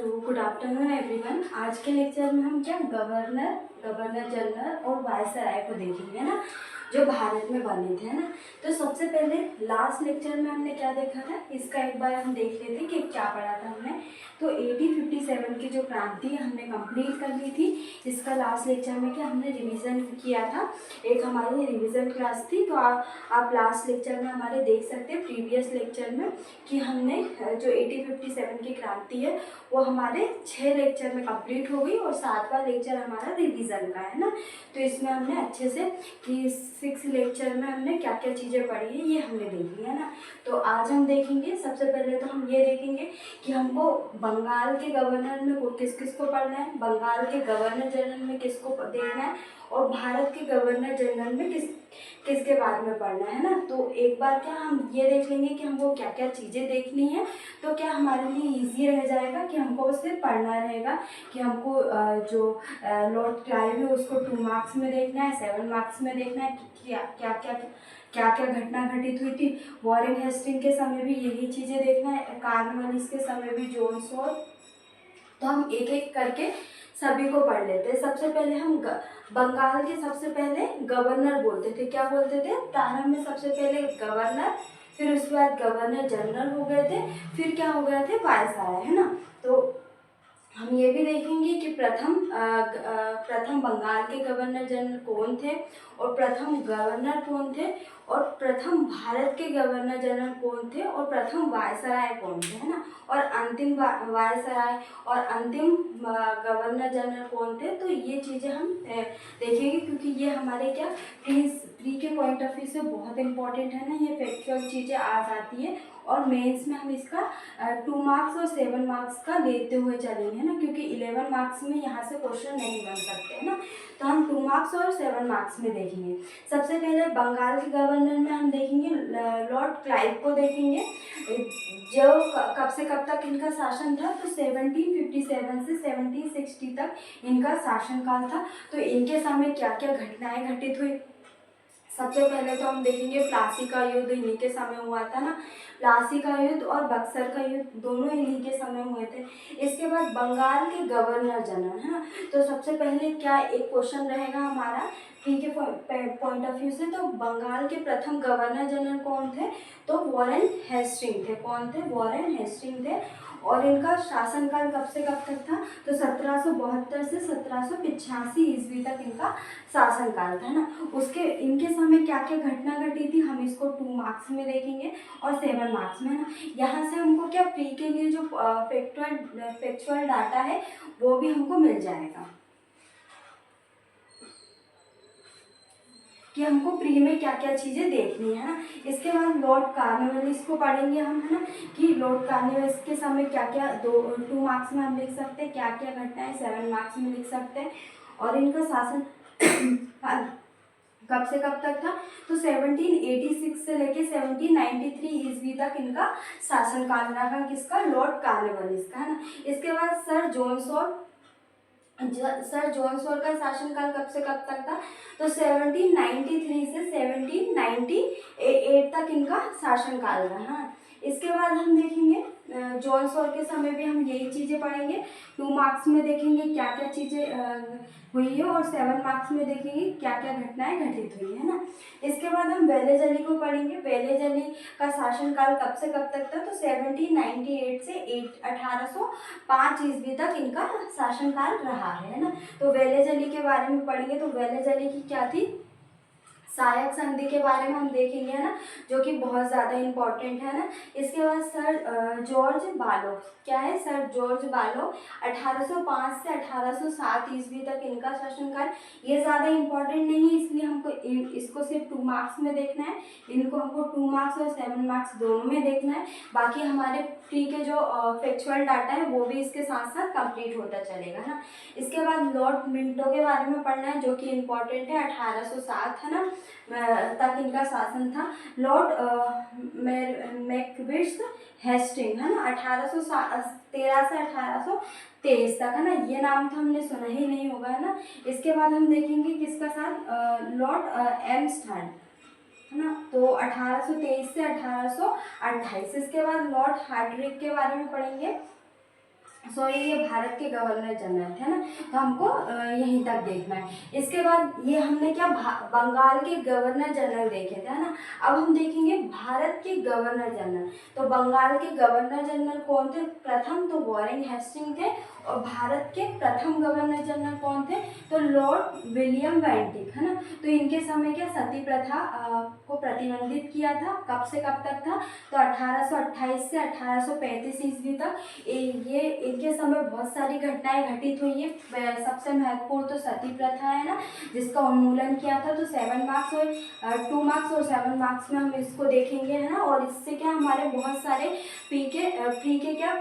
तो good afternoon everyone. आज के लेक्चर में हम क्या गवर्नर जनरल और वायसराय को देखेंगे ना, जो भारत में बने थे ना। तो सबसे पहले लास्ट लेक्चर में हमने क्या देखा था, इसका एक बार हम देख लेते कि क्या पढ़ा था हमने। तो 1857 की जो क्रांति हमने कंप्लीट कर ली थी। इसका लास्ट लेक्चर में क्या हमने रिवीजन किया था, एक हमारी रिवीजन क्लास थी। तो आप लास्ट लेक्चर में हमारे देख सकते हैं प्रीवियस लेक्चर में कि हमने जो 1857 की क्रांति है वो हमारे 6 लेक्चर में कंप्लीट हो गई और 7वां लेक्चर हमारा रिवीजन का है ना। तो इसमें हमने अच्छे से कि 6 लेक्चर में हमने क्या क्या चीज़ें पढ़ी है ये हमने देखी है ना। तो आज हम देखेंगे, सबसे पहले तो हम ये देखेंगे कि हमको बंगाल के गवर्नर में किस किस को पढ़ना है, बंगाल के गवर्नर जनरल में किसको देखना है और भारत के गवर्नर जनरल में किसके बारे में पढ़ना है ना। तो एक बार क्या हम ये देख लेंगे कि हमको क्या क्या चीज़ें देखनी है, तो क्या हमारे लिए इजी रह जाएगा कि हमको उसे पढ़ना रहेगा कि हमको जो लॉर्ड क्लाइव है उसको 2 मार्क्स में देखना है, 7 मार्क्स में देखना है कि क्या क्या घटना घटित हुई थी। वॉरेन हेस्टिंग के समय भी यही चीज़ें देखना है, कॉर्नवालिस के समय भी, जॉन सॉल्ट। तो हम एक एक करके सभी को पढ़ लेते हैं। सबसे पहले हम बंगाल के सबसे पहले गवर्नर बोलते थे, क्या बोलते थे प्रारंभ में, सबसे पहले गवर्नर, फिर उसके बाद गवर्नर जनरल हो गए थे, फिर क्या हो गए थे वायसराय, है ना। तो हम ये भी देखेंगे कि प्रथम बंगाल के गवर्नर जनरल कौन थे और प्रथम गवर्नर कौन थे और प्रथम भारत के गवर्नर जनरल कौन थे और प्रथम वायसराय कौन थे, है ना। और अंतिम वायसराय और अंतिम गवर्नर जनरल कौन थे। तो ये चीज़ें हम देखेंगे क्योंकि ये हमारे क्या प्री के पॉइंट ऑफ व्यू से बहुत इंपॉर्टेंट है ना। ये फैक्चुअल चीज़ें आ जाती है और मेंस में हम इसका 2 मार्क्स और 7 मार्क्स का लेते हुए चलेंगे, है ना, क्योंकि 11 मार्क्स में यहाँ से क्वेश्चन नहीं बन सकते, है ना। तो हम 2 मार्क्स और 7 मार्क्स में देखेंगे। सबसे पहले बंगाल के गवर्नर में हम देखेंगे लॉर्ड क्लाइव को देखेंगे, जो कब से कब तक इनका शासन था। तो 1757 से 1760 तक इनका शासनकाल था। तो इनके समय क्या क्या घटनाएं घटित हुई। सबसे पहले तो हम देखेंगे प्लासी का युद्ध इन्हीं के समय हुआ था ना। प्लासी का युद्ध और बक्सर का युद्ध दोनों इन्हीं के समय हुए थे। इसके बाद बंगाल के गवर्नर जनरल, है ना। तो सबसे पहले क्या एक क्वेश्चन रहेगा हमारा प्री के पॉइंट ऑफ व्यू से। तो बंगाल के प्रथम गवर्नर जनरल कौन थे, तो वॉरेन हेस्टिंग थे। कौन थे, वॉरेन हेस्टिंग थे। और इनका शासनकाल कब से कब तक था, तो 1772 से 1785 ईस्वी तक इनका शासनकाल था ना। उसके इनके समय क्या क्या घटना घटी थी हम इसको 2 मार्क्स में देखेंगे और 7 मार्क्स में, है ना। यहाँ से हमको क्या प्री के लिए जो फैक्चुअल डाटा है वो भी हमको मिल जाएगा कि हमको प्री में क्या क्या चीज़ें देखनी है ना। इसके बाद लॉर्ड कॉर्नवालिस को पढ़ेंगे हम, है ना, कि लॉर्ड कॉर्नवालिस के समय क्या क्या 2 मार्क्स में हम लिख सकते हैं, क्या क्या घटनाएं 7 मार्क्स में लिख सकते हैं। और इनका शासन कब से कब तक था, तो 1786 से लेके 1793 ईस्वी तक इनका शासनकाल रहा, किसका, लॉर्ड कॉर्नवालिस का, है ना। इसके बाद सर जॉन सॉल्ट का शासनकाल कब से कब तक था, तो 1793 से 1798 तक इनका शासनकाल रहा। इसके बाद हम देखेंगे जॉन सॉल्ट के समय भी हम यही चीज़ें पढ़ेंगे। 2 मार्क्स में देखेंगे क्या क्या चीज़ें हुई है और 7 मार्क्स में देखेंगे क्या क्या घटनाएं घटित हुई है ना। इसके बाद हम वेलेज अली को पढ़ेंगे। वेलेज अली का शासनकाल कब से कब तक था, तो 1798 से 1805 ईस्वी तक इनका शासनकाल रहा है ना। तो वेलेज अली के बारे में पढ़ेंगे। तो वेलेज अली की क्या थी, सहायक संधि के बारे में हम देखेंगे, है ना, जो कि बहुत ज़्यादा इम्पोर्टेंट है ना। इसके बाद सर जॉर्ज बालो, क्या है, सर जॉर्ज बालो 1805 से 1807 ईस्वी तक इनका शासनकाल। ये ज़्यादा इम्पोर्टेंट नहीं है इसलिए हमको इसको सिर्फ 2 मार्क्स में देखना है। इनको हमको 2 मार्क्स और 7 मार्क्स दोनों में देखना है। बाकी हमारे प्री के जो फैक्चुअल डाटा है वो भी इसके साथ साथ कंप्लीट होता चलेगा ना। इसके बाद लॉर्ड मिंटो के बारे में पढ़ना है, जो कि इम्पोर्टेंट है। 1807, है ना, तक इनका शासन था। लॉर्ड मैकबेथ हेस्टिंग, है ना, 1813 से 1823 तक, है ना। ये नाम तो हमने सुना ही नहीं होगा, है ना। इसके बाद हम देखेंगे किसका साथ, लॉर्ड एम्स्टर्ड, है ना, तो 1823 से 1828। इसके बाद लॉर्ड हार्ड्रिक के बारे में पढ़ेंगे। सॉरी ये भारत के गवर्नर जनरल थे ना, तो हमको यहीं तक देखना है। इसके बाद ये हमने क्या बंगाल के गवर्नर जनरल देखे थे, है ना। अब हम देखेंगे भारत के गवर्नर जनरल। तो बंगाल के गवर्नर जनरल कौन थे? प्रथम तो वॉरेन हेस्टिंग थे, और भारत के प्रथम गवर्नर जनरल कौन थे? तो लॉर्ड विलियम बेंटिक, है ना। तो इनके समय क्या सती प्रथा को प्रतिबंधित किया था। कब से कब तक था? तो 1828 से 1835 ईस्वी तक। ये इनके समय बहुत सारी घटनाएं घटित हुई है। सबसे महत्वपूर्ण तो सती प्रथा है ना, जिसका उन्मूलन किया था। तो 7 मार्क्स और 2 मार्क्स और 7 मार्क्स में हम इसको देखेंगे, है ना। और इससे क्या हमारे बहुत सारे फ्री के क्या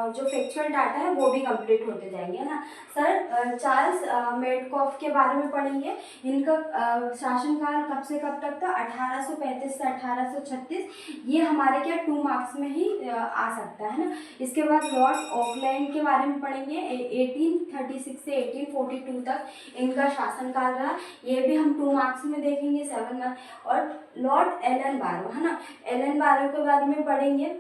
जो फैक्चुअल डाटा है वो भी कंप्लीट होते जाएंगे, है ना। सर चार्ल्स मेडकॉफ के बारे में पढ़ेंगे। इनका शासनकाल कब से कब तक था? 1835 से 1836। ये हमारे क्या 2 मार्क्स में ही आ सकता है ना। इसके बाद लॉर्ड ऑकलैंड के बारे में पढ़ेंगे। 1836 से 1842 तक इनका शासनकाल रहा। ये भी हम 2 मार्क्स में देखेंगे, 7 मार्क्स। और लॉर्ड एलन बारो, है ना, एलन बारो के बारे में पढ़ेंगे।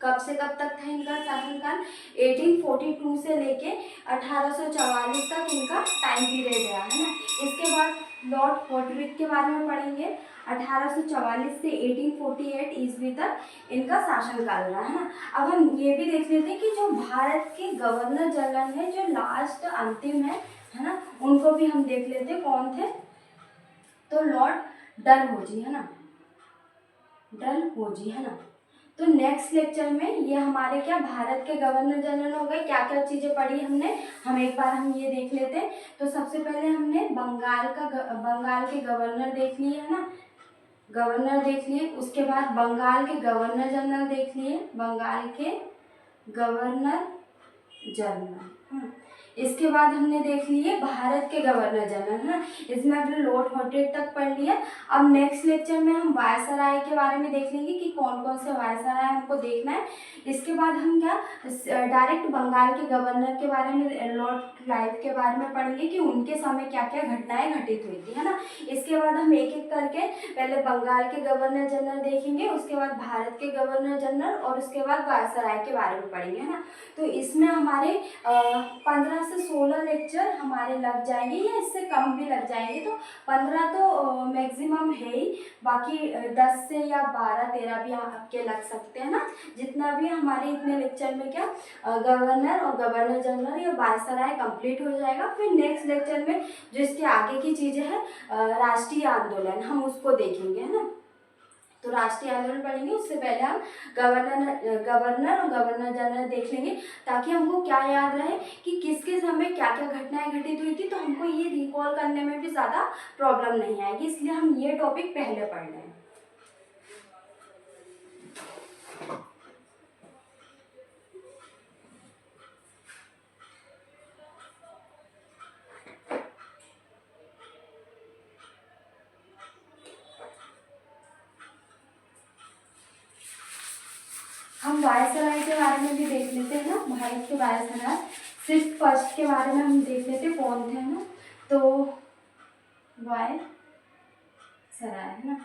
कब से कब तक था इनका शासनकाल? 1842 से लेके 1844 तक इनका टाइम पीरियड रहा, है ना। इसके बाद लॉर्ड हॉटविक के बारे में पढ़ेंगे। 1844 से 1848 ईस्वी तक इनका शासनकाल रहा, है ना। अब हम ये भी देख लेते हैं कि जो भारत के गवर्नर जनरल है, जो लास्ट अंतिम है ना, उनको भी हम देख लेते हैं कौन थे। तो लॉर्ड डलहौजी, है ना, डलहौजी, है ना। तो नेक्स्ट लेक्चर में ये हमारे क्या भारत के गवर्नर जनरल हो गए। क्या क्या चीज़ें पढ़ी हमने, हम एक बार हम ये देख लेते हैं। तो सबसे पहले हमने बंगाल के गवर्नर देख लिए, है ना, गवर्नर देख लिए। उसके बाद बंगाल के गवर्नर जनरल देख लिए, बंगाल के गवर्नर जनरल। इसके बाद हमने देख लिए भारत के गवर्नर जनरल, है ना। इसमें हमने लॉर्ड हॉटविक तक पढ़ लिया। अब नेक्स्ट लेक्चर में हम वायसराय के बारे में देख लेंगे कि कौन कौन से वायसराय हमको देखना है। इसके बाद हम क्या डायरेक्ट बंगाल के गवर्नर के बारे में, लॉर्ड क्लाइव के बारे में पढ़ेंगे कि उनके समय क्या क्या घटनाएं घटित हुई थी, है ना। इसके बाद हम एक एक करके पहले बंगाल के गवर्नर जनरल देखेंगे, उसके बाद भारत के गवर्नर जनरल, और उसके बाद वायसराय के बारे में पढ़ेंगे, है ना। तो इसमें हमारे 15 से 16 लेक्चर हमारे लग जाएंगे, या इससे कम भी लग जाएंगे। तो 15 तो मैक्सिमम है ही, बाकी 10 से या 12-13 भी आपके लग सकते हैं ना। जितना भी हमारे इतने लेक्चर में क्या गवर्नर और गवर्नर जनरल या वायसराय कंप्लीट हो जाएगा। फिर नेक्स्ट लेक्चर में जो इसके आगे की चीज़ें हैं, राष्ट्रीय आंदोलन, हम उसको देखेंगे, है ना। तो राष्ट्रीय आंदोलन पढ़ेंगे, उससे पहले हम गवर्नर और गवर्नर जनरल देख लेंगे, ताकि हमको क्या याद रहे कि किसके समय क्या क्या घटनाएं घटित हुई थी। तो हमको ये रिकॉल करने में भी ज़्यादा प्रॉब्लम नहीं आएगी, इसलिए हम ये टॉपिक पहले पढ़ रहे हैं। हम वायसराय के बारे में भी देख लेते हैं ना, भारत के वायसराय। सिर्फ फर्स्ट के बारे में हम देख लेते कौन थे, है ना। तो वायसराय, है ना।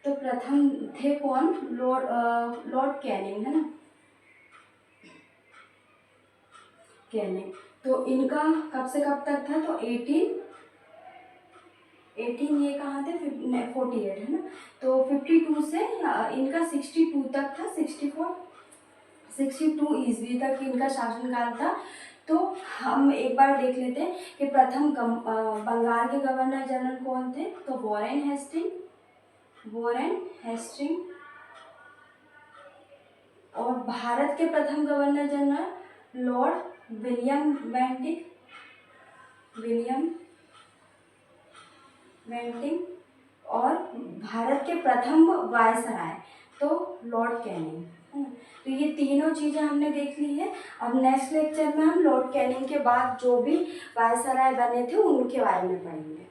तो प्रथम थे कौन? लॉर्ड कैनिंग, है ना, कैनिंग। तो इनका कब से कब तक था? तो 18 ये कहाँ थे? 48, है ना। तो 52 से इनका 62 तक था, 62 ईस्वी तक इनका शासनकाल था। तो हम एक बार देख लेते हैं कि प्रथम बंगाल के गवर्नर जनरल कौन थे। तो वॉरेन हेस्टिंग। और भारत के प्रथम governor general Lord William Bentinck. और भारत के प्रथम वायसराय तो लॉर्ड कैनिंग। तो ये तीनों चीज़ें हमने देख ली है। अब नेक्स्ट लेक्चर में हम लॉर्ड कैनिंग के बाद जो भी वायसराय बने थे उनके बारे में पढ़ेंगे।